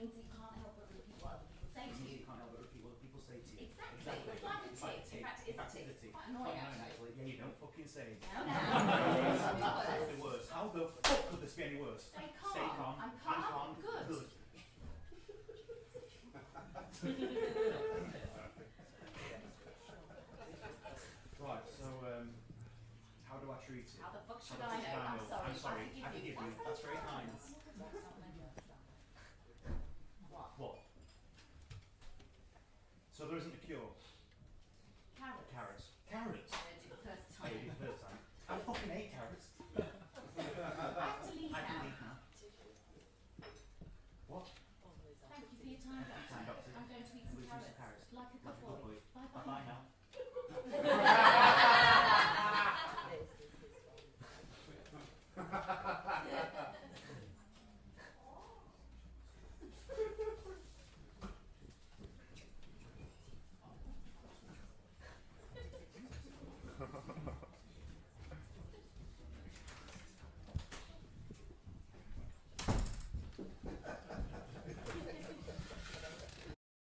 means you can't help but repeat what other people say to you. You can't help but repeat what people say to you. Exactly. It's like a tick. In fact, it is a tick. It's quite annoying, actually. Yeah, you don't fucking say. No, no. That's the worst. How the fuck could this be any worse? Stay calm. Stay calm. I'm calm. Good. Right, so how do I treat it? How the fuck should How I the fuck know? I'm sorry. I'm sorry. I forgive you. That's very kind. What? What? So there isn't a cure? Carrots. Carrots. Carrots? I did it the first I did time. it the first time. I fucking hate carrots. I have to leave I can now. leave now. What? Thank you for your time, Doctor. Time, Doctor. I'm going to eat some We'll eat some carrots. carrots. Like a cup